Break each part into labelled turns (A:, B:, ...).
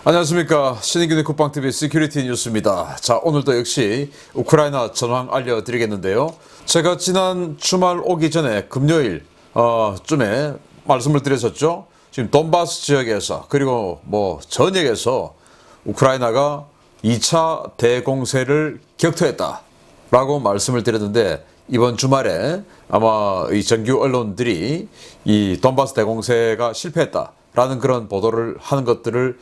A: 안녕하십니까. 신인균의 쿠팡TV 시큐리티 뉴스입니다. 자, 오늘도 역시 우크라이나 전황 알려드리겠는데요. 제가 지난 주말 오기 전에 금요일 쯤에 말씀을 드렸었죠. 지금 돈바스 지역에서 그리고 전역에서 우크라이나가 2차 대공세를 격퇴했다라고 말씀을 드렸는데, 이번 주말에 아마 이 정규 언론들이 이 돈바스 대공세가 실패했다라는 그런 보도를 하는 것들을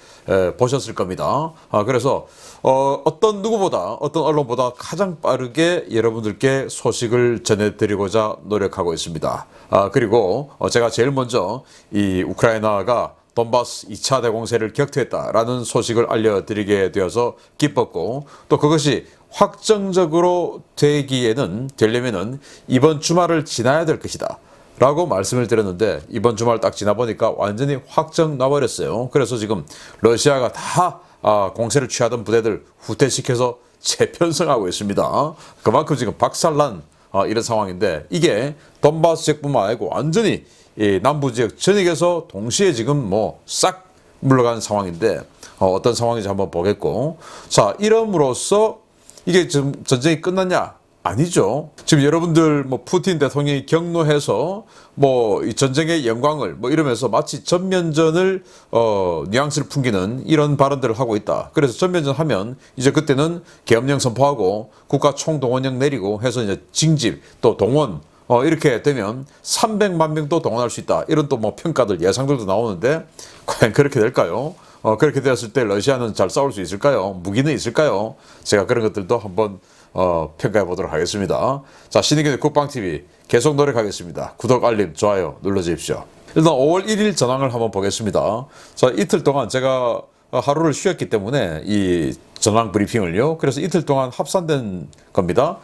A: 보셨을 겁니다. 그래서 어떤 누구보다, 어떤 언론보다 가장 빠르게 여러분들께 소식을 전해드리고자 노력하고 있습니다. 그리고 제가 제일 먼저 이 우크라이나가 돈바스 2차 대공세를 격퇴했다라는 소식을 알려드리게 되어서 기뻤고, 또 그것이 확정적으로 되려면은 이번 주말을 지나야 될 것이다 라고 말씀을 드렸는데, 이번 주말 딱 지나보니까 완전히 확정 나버렸어요. 그래서 지금 러시아가 다 공세를 취하던 부대들 후퇴시켜서 재편성하고 있습니다. 그만큼 지금 박살난 이런 상황인데, 이게 돈바스 지역뿐만 아니고 완전히 이 남부 지역 전역에서 동시에 지금 싹 물러가는 상황인데, 어떤 상황인지 한번 보겠고, 자, 이름으로써 이게 지금 전쟁이 끝났냐? 아니죠. 지금 여러분들 푸틴 대통령이 격노해서 이 전쟁의 영광을 이러면서 마치 전면전을 뉘앙스를 풍기는 이런 발언들을 하고 있다. 그래서 전면전 하면 이제 그때는 계엄령 선포하고 국가 총동원령 내리고 해서 이제 징집 또 동원 이렇게 되면 300만 명도 동원할 수 있다. 이런 또 평가들, 예상들도 나오는데, 과연 그렇게 될까요? 그렇게 되었을 때 러시아는 잘 싸울 수 있을까요? 무기는 있을까요? 제가 그런 것들도 한번 평가해 보도록 하겠습니다. 자, 신인균의 쿠팡TV 계속 노력하겠습니다. 구독, 알림, 좋아요 눌러주십시오. 일단 5월 1일 전황을 한번 보겠습니다. 자, 이틀 동안 제가 하루를 쉬었기 때문에 이 전황 브리핑을요. 그래서 이틀 동안 합산된 겁니다.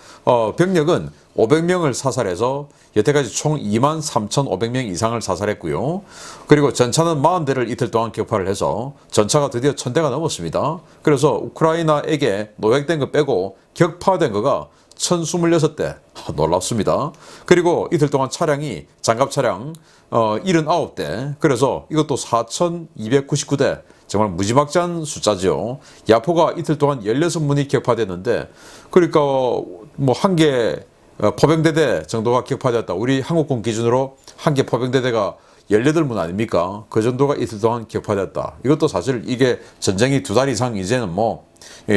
A: 병력은 500명을 사살해서 여태까지 총 23,500명 이상을 사살했고요. 그리고 전차는 40대를 이틀 동안 격파를 해서 전차가 드디어 1000대가 넘었습니다. 그래서 우크라이나에게 노획된 거 빼고 격파된 거가 1026대. 놀랍습니다. 그리고 이틀 동안 차량이 장갑 차량 79대. 그래서 이것도 4,299대. 정말 무지막지한 숫자죠. 야포가 이틀 동안 16문이 격파됐는데, 그러니까 한 개 포병대대 정도가 격파되었다. 우리 한국군 기준으로 한 개 포병대대가 18문 아닙니까? 그 정도가 이틀 동안 격파되었다. 이것도 사실 이게 전쟁이 2달 이상 이제는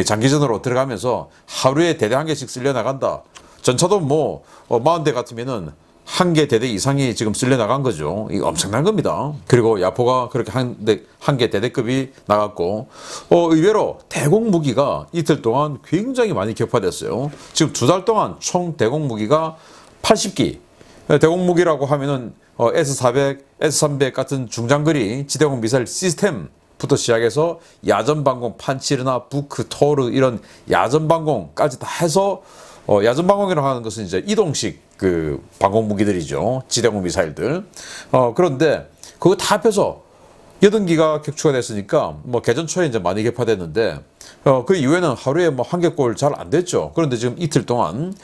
A: 장기전으로 들어가면서 하루에 대대 한 개씩 쓸려 나간다. 전차도 40대 같으면은 한 개 대대 이상이 지금 쓸려 나간 거죠. 이거 엄청난 겁니다. 그리고 야포가 그렇게 한 개 대대급이 나갔고, 의외로 대공 무기가 이틀 동안 굉장히 많이 격파됐어요. 지금 2달 동안 총 대공 무기가 80기. 대공 무기라고 하면은 S400, S300 같은 중장거리 지대공 미사일 시스템부터 시작해서 야전방공, 판치르나, 부크, 토르 이런 야전방공까지 다 해서, 야전방공이라고 하는 것은 이제 이동식 그 방공 무기들이죠. 지대공 미사일들. 그런데 그거 다 합해서 80기가 격추가 됐으니까 개전 초에 이제 많이 격파됐는데, 그 이후에는 하루에 한 개꼴 잘 안 됐죠. 그런데 지금 이틀 동안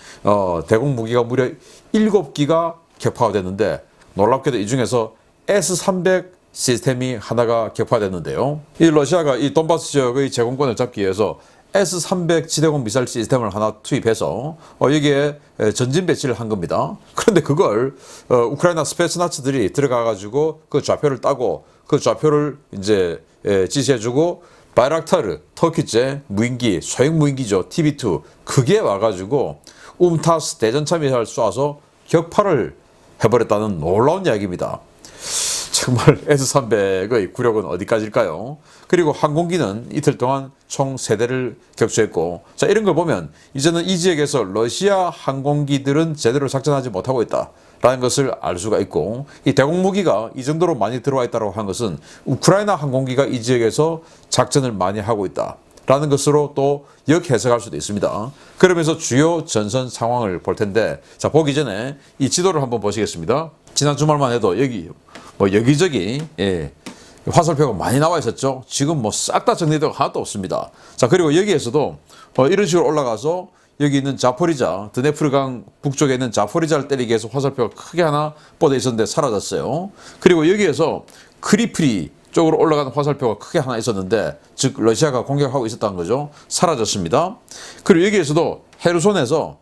A: 대공 무기가 무려 7기가 격파가 됐는데, 놀랍게도 이 중에서 S300 시스템이 하나가 격파됐는데요. 이 러시아가 이 돈바스 지역의 제공권을 잡기 위해서 S300 지대공 미사일 시스템을 하나 투입해서 여기에 전진 배치를 한 겁니다. 그런데 그걸 우크라이나 스페츠나츠들이 들어가가지고 그 좌표를 따고 그 좌표를 이제 지시해주고, 바이락타르 터키제 무인기, 소형 무인기죠. TB2 그게 와가지고 움타스 대전차 미사일 쏴서 격파를 해버렸다는 놀라운 이야기입니다. 정말 S300의 구력은 어디까지일까요? 그리고 항공기는 이틀 동안 총 3대를 격추했고, 자, 이런 걸 보면 이제는 이 지역에서 러시아 항공기들은 제대로 작전하지 못하고 있다라는 것을 알 수가 있고, 이 대공 무기가 이 정도로 많이 들어와 있다고 하는 것은 우크라이나 항공기가 이 지역에서 작전을 많이 하고 있다라는 것으로 또 역해석할 수도 있습니다. 그러면서 주요 전선 상황을 볼 텐데, 자, 보기 전에 이 지도를 한번 보시겠습니다. 지난 주말만 해도 여기저기 화살표가 많이 나와 있었죠. 지금 싹 다 정리되고 하나도 없습니다. 자, 그리고 여기에서도 이런 식으로 올라가서 여기 있는 자포리자, 드네프르강 북쪽에 있는 자포리자를 때리기 위해서 화살표가 크게 하나 뻗어 있었는데 사라졌어요. 그리고 여기에서 크리프리 쪽으로 올라가는 화살표가 크게 하나 있었는데, 즉 러시아가 공격하고 있었다는 거죠. 사라졌습니다. 그리고 여기에서도 헤르손에서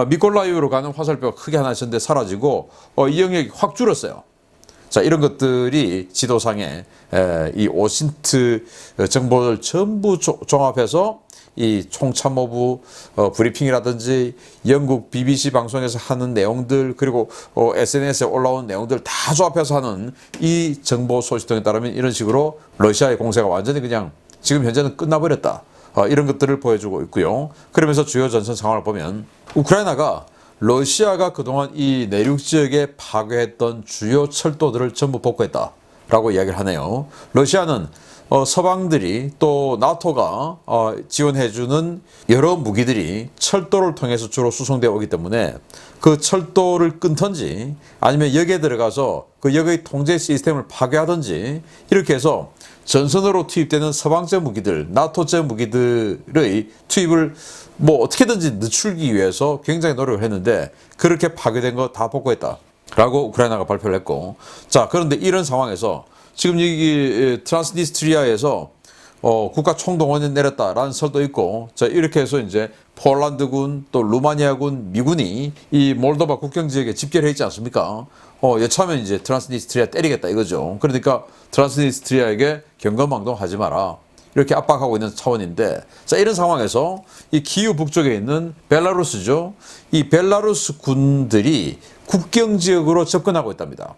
A: 미콜라이우로 가는 화살표가 크게 하나 있었는데 사라지고 이 영역이 확 줄었어요. 자, 이런 것들이 지도상에 이 오신트 정보를 전부 종합해서 이 총참모부 브리핑이라든지 영국 BBC 방송에서 하는 내용들, 그리고 SNS에 올라온 내용들 다 조합해서 하는 이 정보 소식통에 따르면 이런 식으로 러시아의 공세가 완전히 그냥 지금 현재는 끝나버렸다, 이런 것들을 보여주고 있고요. 그러면서 주요 전선 상황을 보면 우크라이나가 러시아가 그동안 이 내륙 지역에 파괴했던 주요 철도들을 전부 복구했다라고 이야기를 하네요. 러시아는 서방들이 또 나토가 지원해주는 여러 무기들이 철도를 통해서 주로 수송되어 오기 때문에 그 철도를 끊든지 아니면 역에 들어가서 그 역의 통제 시스템을 파괴하든지 이렇게 해서 전선으로 투입되는 서방제 무기들, 나토제 무기들의 투입을 뭐 어떻게든지 늦추기 위해서 굉장히 노력을 했는데 그렇게 파괴된 거 다 복구했다라고 우크라이나가 발표를 했고, 자, 그런데 이런 상황에서 지금 여기 트란스니스트리아에서 국가 총동원이 내렸다라는 설도 있고, 자, 이렇게 해서 이제 폴란드군 또 루마니아군 미군이 이 몰도바 국경 지역에 집결해 있지 않습니까? 여차하면 이제 트란스니스트리아 때리겠다 이거죠. 그러니까 트란스니스트리아에게 경거망동하지 마라, 이렇게 압박하고 있는 차원인데, 자, 이런 상황에서 이 키우 북쪽에 있는 벨라루스죠. 이 벨라루스 군들이 국경 지역으로 접근하고 있답니다.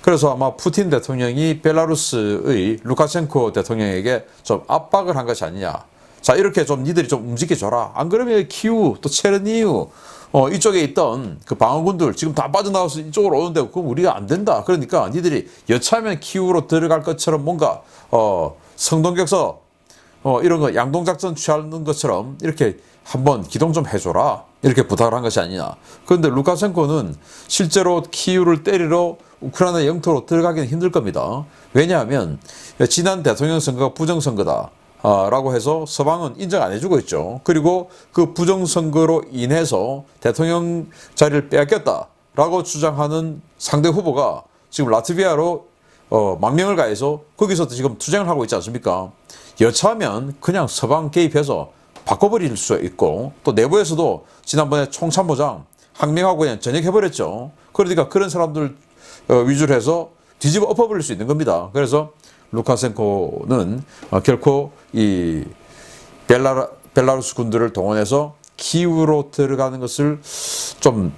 A: 그래서 아마 푸틴 대통령이 벨라루스의 루카셴코 대통령에게 좀 압박을 한 것이 아니냐. 자, 이렇게 좀 니들이 좀 움직여줘라. 안 그러면 키우 또 체르니우 이쪽에 있던 그 방어군들 지금 다 빠져나와서 이쪽으로 오는데 그럼 우리가 안 된다. 그러니까 니들이 여차하면 키우로 들어갈 것처럼 뭔가 성동격서 이런 거 양동작전 취하는 것처럼 이렇게 한번 기동 좀 해줘라, 이렇게 부탁을 한 것이 아니냐. 그런데 루카셴코는 실제로 키우를 때리러 우크라이나 영토로 들어가기는 힘들 겁니다. 왜냐하면 지난 대통령 선거가 부정선거다 라고 해서 서방은 인정 안 해주고 있죠. 그리고 그 부정선거로 인해서 대통령 자리를 빼앗겼다라고 주장하는 상대 후보가 지금 라트비아로 망명을 가해서 거기서 지금 투쟁을 하고 있지 않습니까? 여차하면 그냥 서방 개입해서 바꿔버릴 수 있고, 또 내부에서도 지난번에 총참모장 항명하고 그냥 전역해버렸죠. 그러니까 그런 사람들 위주로 해서 뒤집어 엎어버릴 수 있는 겁니다. 그래서 루카셴코는 결코 이 벨라루스 군들을 동원해서 키우로 들어가는 것을 좀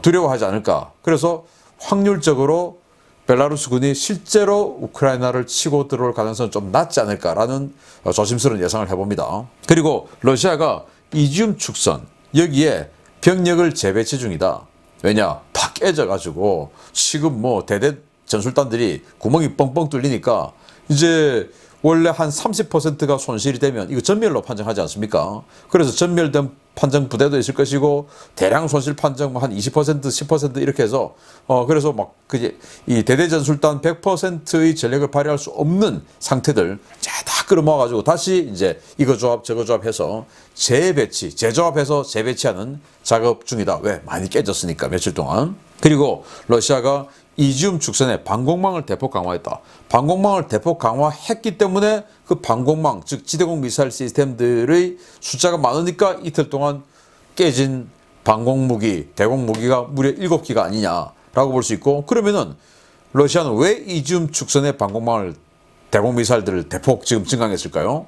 A: 두려워하지 않을까. 그래서 확률적으로 벨라루스 군이 실제로 우크라이나를 치고 들어올 가능성은 좀 낮지 않을까라는 조심스러운 예상을 해봅니다. 그리고 러시아가 이지움 축선 여기에 병력을 재배치 중이다. 왜냐? 다 깨져가지고 지금 뭐 대대 전술단들이 구멍이 뻥뻥 뚫리니까 이제 원래 한 30%가 손실이 되면 이거 전멸로 판정하지 않습니까? 그래서 전멸된 판정 부대도 있을 것이고 대량 손실 판정 한 20%, 10% 이렇게 해서 그래서 막 그게 이 대대 전술단 100%의 전력을 발휘할 수 없는 상태들 다 끌어모아 가지고 다시 이제 이거 조합 저거 조합해서 재조합해서 재배치하는 작업 중이다. 왜? 많이 깨졌으니까 며칠 동안. 그리고 러시아가 이지움 축선에 방공망을 대폭 강화했다. 방공망을 대폭 강화했기 때문에 그 방공망, 즉 지대공 미사일 시스템들의 숫자가 많으니까 이틀 동안 깨진 방공무기, 대공무기가 무려 7기가 아니냐라고 볼 수 있고, 그러면은 러시아는 왜 이지움 축선에 방공망을, 대공 미사일들을 대폭 지금 증강했을까요?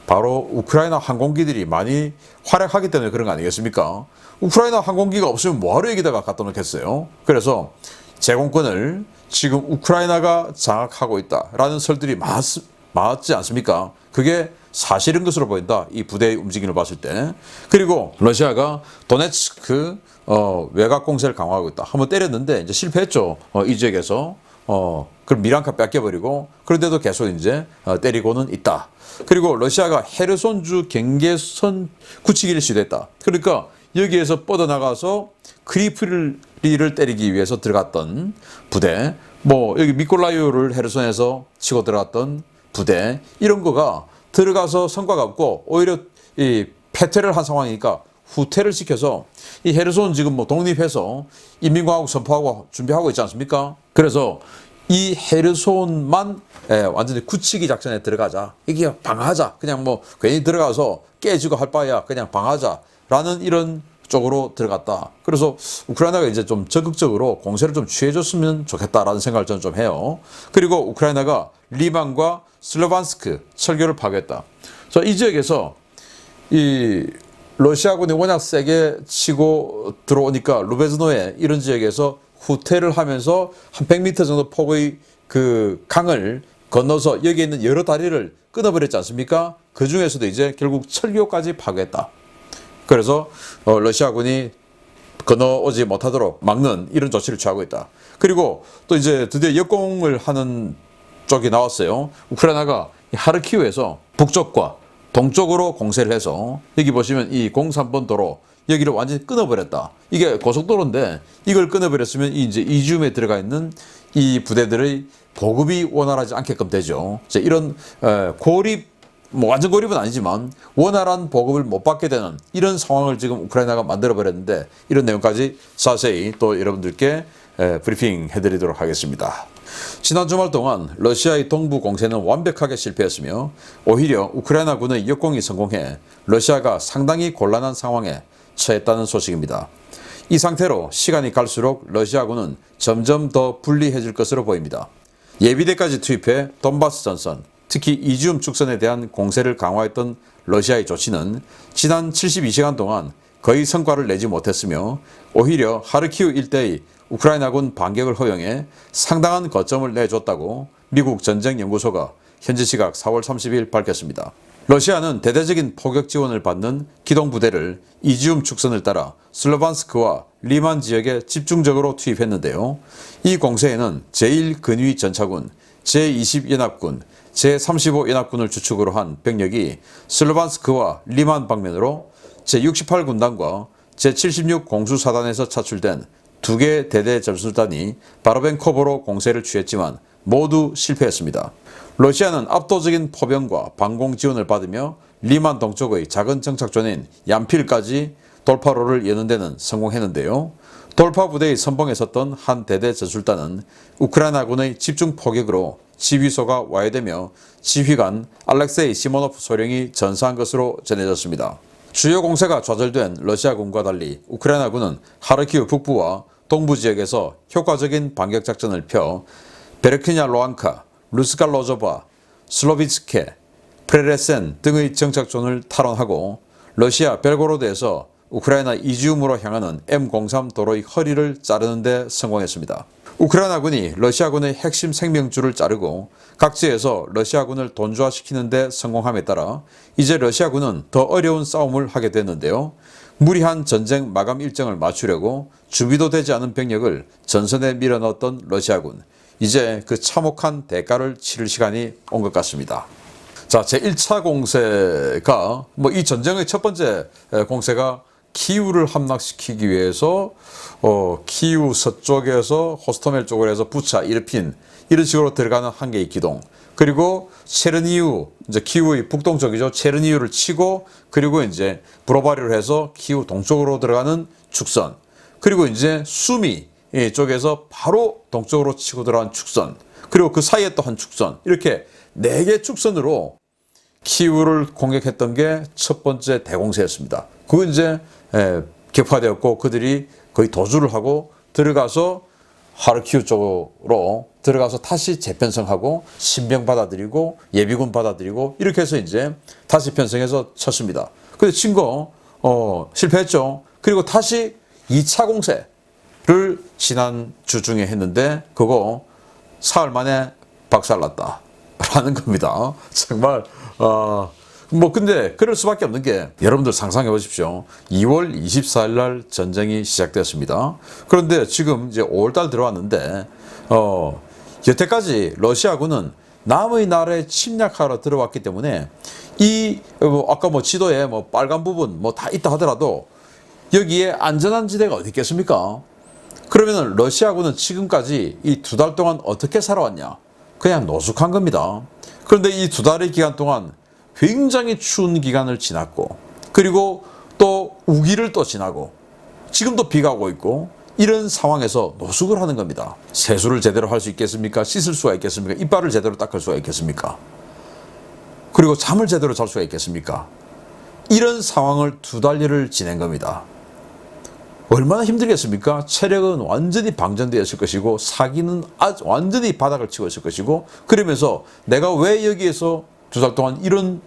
A: 바로 우크라이나 항공기들이 많이 활약하기 때문에 그런 거 아니겠습니까? 우크라이나 항공기가 없으면 뭐하러 여기다가 갖다 놓겠어요? 그래서 제공권을 지금 우크라이나가 장악하고 있다라는 설들이 많지 않습니까? 그게 사실인 것으로 보인다. 이 부대의 움직임을 봤을 때. 그리고 러시아가 도네츠크 외곽 공세를 강화하고 있다. 한번 때렸는데 이제 실패했죠. 이 지역에서. 그럼 미란카 뺏겨버리고, 그런데도 계속 이제 때리고는 있다. 그리고 러시아가 헤르손주 경계선 굳히기를 시도했다. 그러니까 여기에서 뻗어나가서 크리프리를 때리기 위해서 들어갔던 부대, 뭐 여기 미콜라이오를 헤르손에서 치고 들어갔던 부대, 이런 거가 들어가서 성과가 없고 오히려 이 패퇴를 한 상황이니까 후퇴를 시켜서 이 헤르손 지금 뭐 독립해서 인민공화국 선포하고 준비하고 있지 않습니까? 그래서 이 헤르손만 완전히 굳히기 작전에 들어가자. 이게 방어하자. 그냥 뭐 괜히 들어가서 깨지고 할 바에야 그냥 방어하자라는 이런 쪽으로 들어갔다. 그래서 우크라이나가 이제 좀 적극적으로 공세를 좀 취해줬으면 좋겠다라는 생각을 저는 좀 해요. 그리고 우크라이나가 리만과 슬로반스크 철교를 파괴했다. 자, 이 지역에서 이 러시아군이 워낙 세게 치고 들어오니까 루베즈노에 이런 지역에서 후퇴를 하면서 한 100m 정도 폭의 그 강을 건너서 여기 있는 여러 다리를 끊어버렸지 않습니까? 그 중에서도 이제 결국 철교까지 파괴했다. 그래서 러시아군이 건너오지 못하도록 막는 이런 조치를 취하고 있다. 그리고 또 이제 드디어 역공을 하는 쪽이 나왔어요. 우크라이나가 하르키우에서 북쪽과 동쪽으로 공세를 해서 여기 보시면 이 03번 도로 여기를 완전히 끊어버렸다. 이게 고속도로인데 이걸 끊어버렸으면 이제 이지움에 들어가 있는 이 부대들의 보급이 원활하지 않게끔 되죠. 이런 고립, 뭐 완전 고립은 아니지만 원활한 보급을 못 받게 되는 이런 상황을 지금 우크라이나가 만들어버렸는데 이런 내용까지 자세히 또 여러분들께 브리핑 해드리도록 하겠습니다. 지난 주말 동안 러시아의 동부 공세는 완벽하게 실패했으며 오히려 우크라이나군의 역공이 성공해 러시아가 상당히 곤란한 상황에 처했다는 소식입니다. 이 상태로 시간이 갈수록 러시아군은 점점 더 불리해질 것으로 보입니다. 예비대까지 투입해 돈바스 전선, 특히 이지움 축선에 대한 공세를 강화했던 러시아의 조치는 지난 72시간 동안 거의 성과를 내지 못했으며 오히려 하르키우 일대의 우크라이나군 반격을 허용해 상당한 거점을 내줬다고 미국 전쟁연구소가 현지 시각 4월 30일 밝혔습니다. 러시아는 대대적인 포격 지원을 받는 기동부대를 이지움 축선을 따라 슬로반스크와 리만 지역에 집중적으로 투입했는데요. 이 공세에는 제1근위 전차군, 제20연합군, 제35연합군을 주축으로 한 병력이 슬로반스크와 리만 방면으로 제68군단과 제76 공수사단에서 차출된 2개 대대 전술단이 바로벤코보로 공세를 취했지만 모두 실패했습니다. 러시아는 압도적인 포병과 방공 지원을 받으며 리만 동쪽의 작은 정착존인 얀필까지 돌파로를 여는 데는 성공했는데요. 돌파 부대의 선봉에 섰던 한 대대 전술단은 우크라이나군의 집중 포격으로 지휘소가 와해되며 지휘관 알렉세이 시모노프 소령이 전사한 것으로 전해졌습니다. 주요 공세가 좌절된 러시아군과 달리 우크라이나군은 하르키우 북부와 동부 지역에서 효과적인 반격 작전을 펴 베르크냐 로안카, 루스칼로조바, 슬로비츠케, 프레레센 등의 정착존을 탈환하고 러시아 벨고로드에서 우크라이나 이지움으로 향하는 M03 도로의 허리를 자르는 데 성공했습니다. 우크라이나군이 러시아군의 핵심 생명줄을 자르고 각지에서 러시아군을 돈주화시키는 데 성공함에 따라 이제 러시아군은 더 어려운 싸움을 하게 됐는데요. 무리한 전쟁 마감 일정을 맞추려고 준비도 되지 않은 병력을 전선에 밀어넣었던 러시아군. 이제 그 참혹한 대가를 치를 시간이 온 것 같습니다. 자, 제1차 공세가 이 전쟁의 첫 번째 공세가 키우를 함락시키기 위해서 키우 서쪽에서 호스토멜 쪽으로 해서 부차, 이르핀 이런 식으로 들어가는 한 개의 기동. 그리고 체르니우, 이제 키우의 북동쪽이죠. 체르니우를 치고 그리고 이제 브로바리를 해서 키우 동쪽으로 들어가는 축선. 그리고 이제 수미 쪽에서 바로 동쪽으로 치고 들어간 축선. 그리고 그 사이에 또 한 축선. 이렇게 4개 축선으로 키우를 공격했던 게 첫 번째 대공세였습니다. 그건 이제 격파되었고 그들이 거의 도주를 하고 들어가서 하르키우 쪽으로 들어가서 다시 재편성하고 신병 받아들이고 예비군 받아들이고 이렇게 해서 이제 다시 편성해서 쳤습니다. 근데 친 거 실패했죠. 그리고 다시 2차 공세를 지난 주 중에 했는데 그거 사흘 만에 박살났다 라는 겁니다. 정말 근데 그럴 수밖에 없는 게 여러분들 상상해 보십시오. 2월 24일 날 전쟁이 시작되었습니다. 그런데 지금 이제 5월달 들어왔는데 여태까지 러시아군은 남의 나라에 침략하러 들어왔기 때문에 이 아까 지도에 빨간 부분 다 있다 하더라도 여기에 안전한 지대가 어디 있겠습니까? 그러면 러시아군은 지금까지 이 2달 동안 어떻게 살아왔냐? 그냥 노숙한 겁니다. 그런데 이 2달의 기간 동안 굉장히 추운 기간을 지났고 그리고 또 우기를 또 지나고 지금도 비가 오고 있고 이런 상황에서 노숙을 하는 겁니다. 세수를 제대로 할 수 있겠습니까? 씻을 수가 있겠습니까? 이빨을 제대로 닦을 수가 있겠습니까? 그리고 잠을 제대로 잘 수가 있겠습니까? 이런 상황을 2달여를 지낸 겁니다. 얼마나 힘들겠습니까? 체력은 완전히 방전되어 있을 것이고 사기는 완전히 바닥을 치고 있을 것이고, 그러면서 내가 왜 여기에서 2달 동안 이런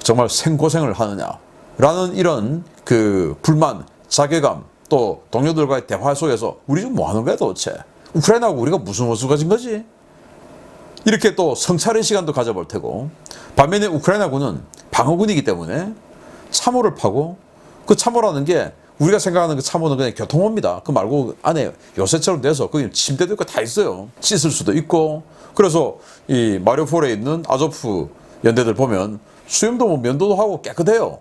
A: 정말 생고생을 하느냐 라는 이런 그 불만, 자괴감, 또 동료들과의 대화 속에서 우리 지금 뭐 하는 거야 도대체? 우크라이나하고 우리가 무슨 모습 가진 거지? 이렇게 또 성찰의 시간도 가져볼 테고, 반면에 우크라이나군은 방어군이기 때문에 참호를 파고, 그 참호라는 게 우리가 생각하는 그 참호는 그냥 교통호입니다. 그 말고 안에 요새처럼 돼서 거기 침대도 있고 다 있어요. 씻을 수도 있고. 그래서 이 마리우폴에 있는 아조프 연대들 보면 수염도 뭐 면도도 하고 깨끗해요.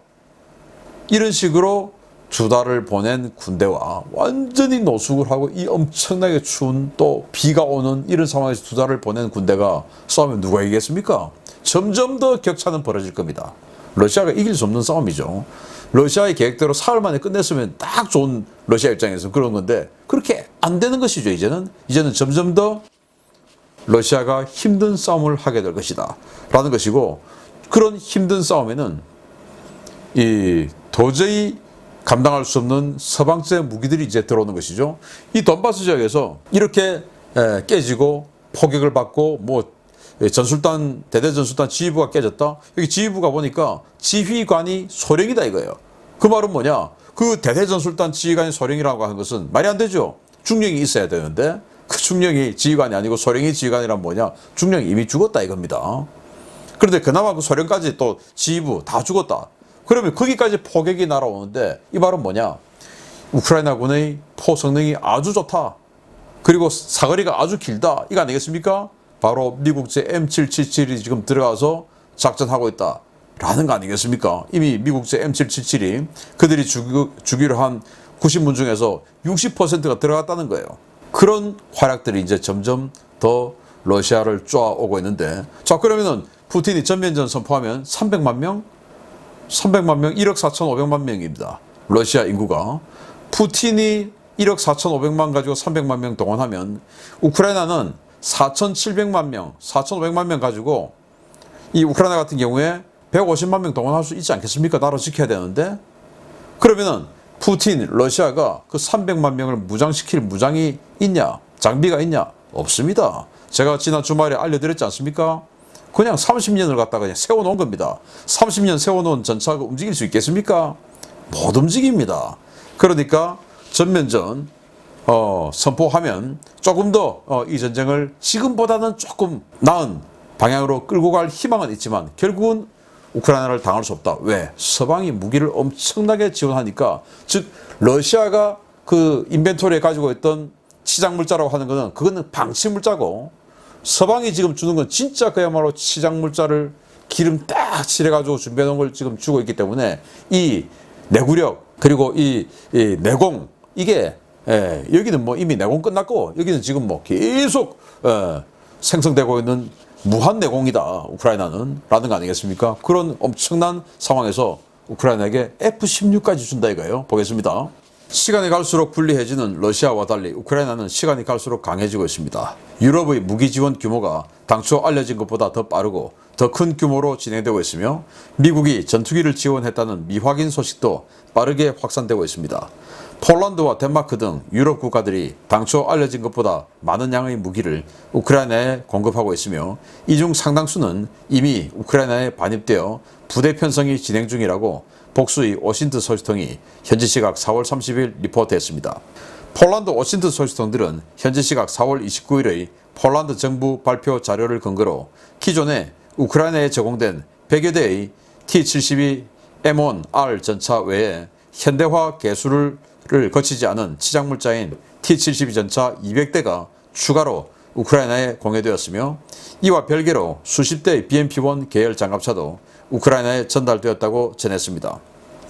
A: 이런 식으로 2달을 보낸 군대와 완전히 노숙을 하고 이 엄청나게 추운 또 비가 오는 이런 상황에서 2달을 보낸 군대가 싸우면 누가 이기겠습니까? 점점 더 격차는 벌어질 겁니다. 러시아가 이길 수 없는 싸움이죠. 러시아의 계획대로 사흘 만에 끝냈으면 딱 좋은 러시아 입장에서 그런 건데 그렇게 안 되는 것이죠. 이제는 점점 더 러시아가 힘든 싸움을 하게 될 것이다 라는 것이고, 그런 힘든 싸움에는 이 도저히 감당할 수 없는 서방제 무기들이 이제 들어오는 것이죠. 이 돈바스 지역에서 이렇게 깨지고 포격을 받고 뭐 전술단, 대대전술단 지휘부가 깨졌다. 여기 지휘부가 보니까 지휘관이 소령이다 이거예요. 그 말은 뭐냐? 그 대대전술단 지휘관이 소령이라고 하는 것은 말이 안 되죠. 중령이 있어야 되는데 그 중령이 지휘관이 아니고 소령이 지휘관이란 뭐냐? 중령이 이미 죽었다 이겁니다. 그런데 그나마 그 소령까지 또 지휘부 다 죽었다. 그러면 거기까지 포격이 날아오는데 이 말은 뭐냐? 우크라이나군의 포 성능이 아주 좋다. 그리고 사거리가 아주 길다. 이거 아니겠습니까? 바로 미국제 M777이 지금 들어가서 작전하고 있다 라는 거 아니겠습니까? 이미 미국제 M777이 그들이 주기로 한 90문 중에서 60%가 들어갔다는 거예요. 그런 활약들이 이제 점점 더 러시아를 쪼아오고 있는데, 자 그러면은 푸틴이 전면전 선포하면 300만 명, 1억 4,500만 명입니다. 러시아 인구가. 푸틴이 1억 4,500만 가지고 300만 명 동원하면 우크라이나는 4,700만 명, 4,500만 명 가지고 이 우크라이나 같은 경우에 150만 명 동원할 수 있지 않겠습니까? 나라 지켜야 되는데. 그러면은 푸틴, 러시아가 그 300만 명을 무장시킬 무장이 있냐? 장비가 있냐? 없습니다. 제가 지난 주말에 알려드렸지 않습니까? 그냥 30년을 갖다가 그냥 세워놓은 겁니다. 30년 세워놓은 전차가 움직일 수 있겠습니까? 못 움직입니다. 그러니까 전면전 선포하면 조금 더 이 전쟁을 지금보다는 조금 나은 방향으로 끌고 갈 희망은 있지만 결국은 우크라이나를 당할 수 없다. 왜? 서방이 무기를 엄청나게 지원하니까, 즉 러시아가 그 인벤토리에 가지고 있던 치장물자라고 하는 거는 그거는 방치물자고, 서방이 지금 주는 건 진짜 그야말로 치장물자를 기름 딱 칠해가지고 준비해놓은 걸 지금 주고 있기 때문에 이 내구력 그리고 이 내공, 이게 여기는 뭐 이미 내공 끝났고 여기는 지금 뭐 계속 생성되고 있는 무한 내공이다 우크라이나는 라는 거 아니겠습니까? 그런 엄청난 상황에서 우크라이나에게 F-16까지 준다 이거예요. 보겠습니다. 시간이 갈수록 불리해지는 러시아와 달리 우크라이나는 시간이 갈수록 강해지고 있습니다. 유럽의 무기 지원 규모가 당초 알려진 것보다 더 빠르고 더 큰 규모로 진행되고 있으며, 미국이 전투기를 지원했다는 미확인 소식도 빠르게 확산되고 있습니다. 폴란드와 덴마크 등 유럽 국가들이 당초 알려진 것보다 많은 양의 무기를 우크라이나에 공급하고 있으며, 이 중 상당수는 이미 우크라이나에 반입되어 부대 편성이 진행 중이라고 복수의 오신트 소식통이 현지 시각 4월 30일 리포트했습니다. 폴란드 오신트 소식통들은 현지 시각 4월 29일의 폴란드 정부 발표 자료를 근거로 기존에 우크라이나에 제공된 100여 대의 T-72M1R 전차 외에 현대화 개수를 거치지 않은 치장물자인 T-72 전차 200대가 추가로 우크라이나에 공여되었으며, 이와 별개로 수십 대의 BMP-1 계열 장갑차도 우크라이나에 전달되었다고 전했습니다.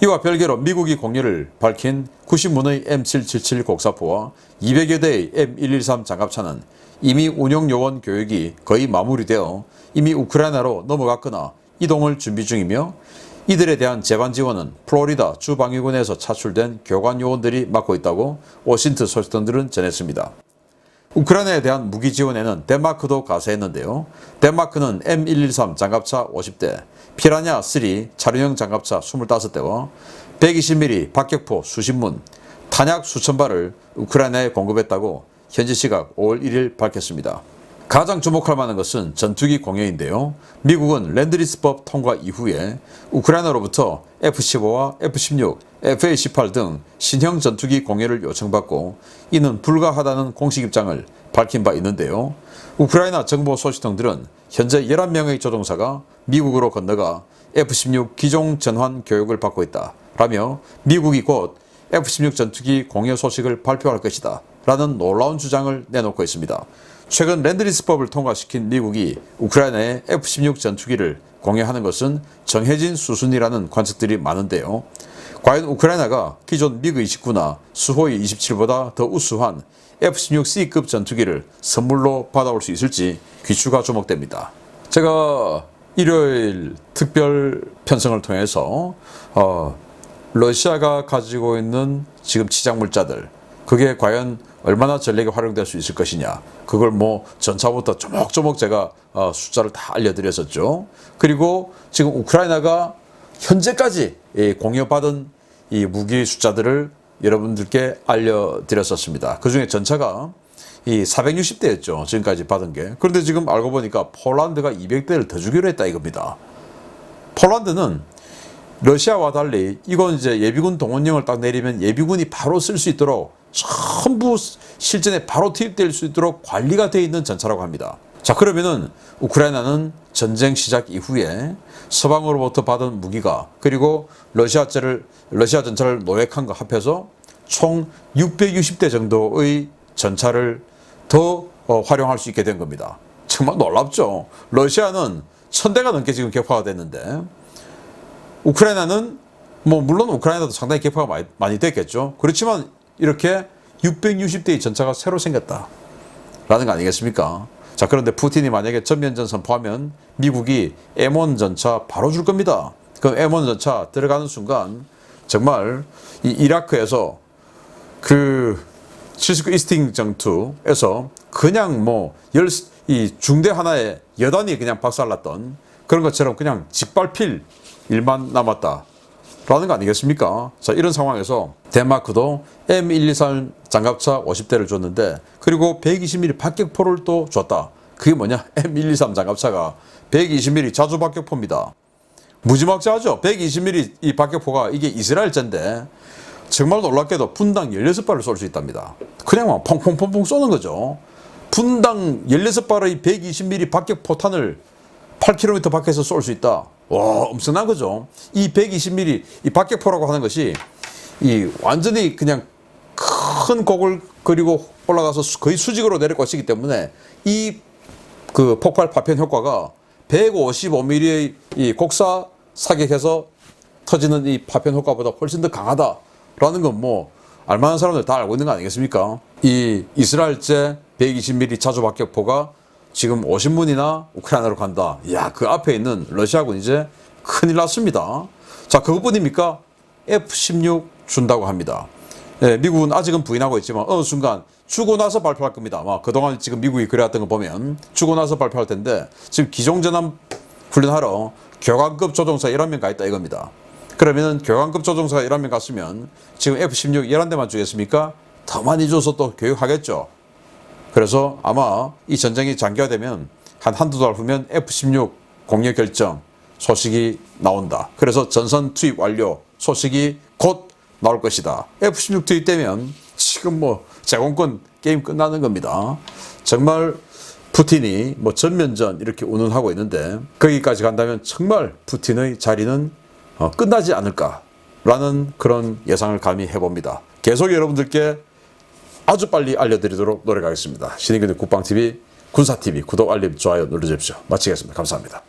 A: 이와 별개로 미국이 공여를 밝힌 90문의 M777 곡사포와 200여 대의 M113 장갑차는 이미 운용 요원 교육이 거의 마무리되어 이미 우크라이나로 넘어갔거나 이동을 준비 중이며, 이들에 대한 재반 지원은 플로리다 주방위군에서 차출된 교관 요원들이 맡고 있다고 워싱턴 소식통들은 전했습니다. 우크라이나에 대한 무기 지원에는 덴마크도 가세했는데요. 덴마크는 M113 장갑차 50대, 피라냐 3 차륜형 장갑차 25대와 120mm 박격포 수십 문, 탄약 수천 발을 우크라이나에 공급했다고 현지 시각 5월 1일 밝혔습니다. 가장 주목할 만한 것은 전투기 공여인데요. 미국은 랜드리스법 통과 이후에 우크라이나로부터 F-15와 F-16, FA-18 등 신형 전투기 공여를 요청받고 이는 불가하다는 공식 입장을 밝힌 바 있는데요. 우크라이나 정보 소식통들은 현재 11명의 조종사가 미국으로 건너가 F-16 기종 전환 교육을 받고 있다 라며 미국이 곧 F-16 전투기 공여 소식을 발표할 것이다 라는 놀라운 주장을 내놓고 있습니다. 최근 랜드리스법을 통과시킨 미국이 우크라이나에 F-16 전투기를 공여하는 것은 정해진 수순이라는 관측들이 많은데요. 과연 우크라이나가 기존 미그-29나 수호이 27보다 더 우수한 F-16C급 전투기를 선물로 받아올 수 있을지 귀추가 주목됩니다. 제가 일요일 특별 편성을 통해서 러시아가 가지고 있는 지금 치장물자들 그게 과연 얼마나 전력에 활용될 수 있을 것이냐 그걸 뭐 전차부터 조목조목 제가 숫자를 다 알려드렸었죠. 그리고 지금 우크라이나가 현재까지 공여받은 이 무기 숫자들을 여러분들께 알려드렸었습니다. 그 중에 전차가 이 460대였죠. 지금까지 받은 게. 그런데 지금 알고 보니까 폴란드가 200대를 더 주기로 했다 이겁니다. 폴란드는 러시아와 달리 이건 이제 예비군 동원령을 딱 내리면 예비군이 바로 쓸 수 있도록 전부 실전에 바로 투입될 수 있도록 관리가 되어 있는 전차라고 합니다. 자, 그러면은 우크라이나는 전쟁 시작 이후에 서방으로부터 받은 무기가 그리고 러시아 전차를 노획한 거 합해서 총 660대 정도의 전차를 더 활용할 수 있게 된 겁니다. 정말 놀랍죠. 러시아는 1000대가 넘게 지금 격파가 됐는데 우크라이나는 뭐 물론 우크라이나도 상당히 격파가 많이 됐겠죠. 그렇지만 이렇게 660대의 전차가 새로 생겼다 라는 거 아니겠습니까? 자, 그런데 푸틴이 만약에 전면전 선포하면 미국이 M1 전차 바로 줄 겁니다. 그럼 M1 전차 들어가는 순간 정말 이 이라크에서 그 79 이스팅 전투에서 그냥 뭐 이 중대 하나에 여단이 그냥 박살났던 그런 것처럼 그냥 짓밟힐 일만 남았다 라는 거 아니겠습니까? 자, 이런 상황에서 덴마크도 M123 장갑차 50대를 줬는데 그리고 120mm 박격포를 또 줬다. 그게 뭐냐? M123 장갑차가 120mm 자주박격포입니다. 무지막지하죠? 120mm 이 박격포가 이게 이스라엘제인데 정말 놀랍게도 분당 16발을 쏠 수 있답니다. 그냥 막 펑펑펑펑 쏘는 거죠. 분당 16발의 120mm 박격포탄을 8km 밖에서 쏠 수 있다. 와, 엄청난 거죠. 이 120mm 이 박격포라고 하는 것이 이 완전히 그냥 큰 곡을 그리고 올라가서 거의 수직으로 내릴 것이기 때문에 이 그 폭발 파편 효과가 155mm의 이 곡사 사격해서 터지는 이 파편 효과보다 훨씬 더 강하다라는 건 뭐 알만한 사람들 다 알고 있는 거 아니겠습니까? 이 이스라엘제 120mm 자주 박격포가 지금 50문이나 우크라이나로 간다. 이야, 그 앞에 있는 러시아군 이제 큰일 났습니다. 자, 그것뿐입니까? F-16 준다고 합니다. 예, 미국은 아직은 부인하고 있지만 어느 순간 주고 나서 발표할 겁니다. 아마 그동안 지금 미국이 그래왔던 거 보면 주고 나서 발표할 텐데 지금 기종전환 훈련하러 교관급 조종사 11명 가 있다 이겁니다. 그러면 교관급 조종사가 11명 갔으면 지금 F-16 11대만 주겠습니까? 더 많이 줘서 또 교육하겠죠. 그래서 아마 이 전쟁이 장기화되면 한두 달 후면 F-16 공여 결정 소식이 나온다. 그래서 전선 투입 완료 소식이 곧 나올 것이다. F-16 투입되면 지금 뭐 제공권 게임 끝나는 겁니다. 정말 푸틴이 뭐 전면전 이렇게 운운하고 있는데 거기까지 간다면 정말 푸틴의 자리는 끝나지 않을까라는 그런 예상을 감히 해봅니다. 계속 여러분들께 아주 빨리 알려드리도록 노력하겠습니다. 신인근의 국방TV, 군사TV 구독, 알림, 좋아요 눌러주십시오. 마치겠습니다. 감사합니다.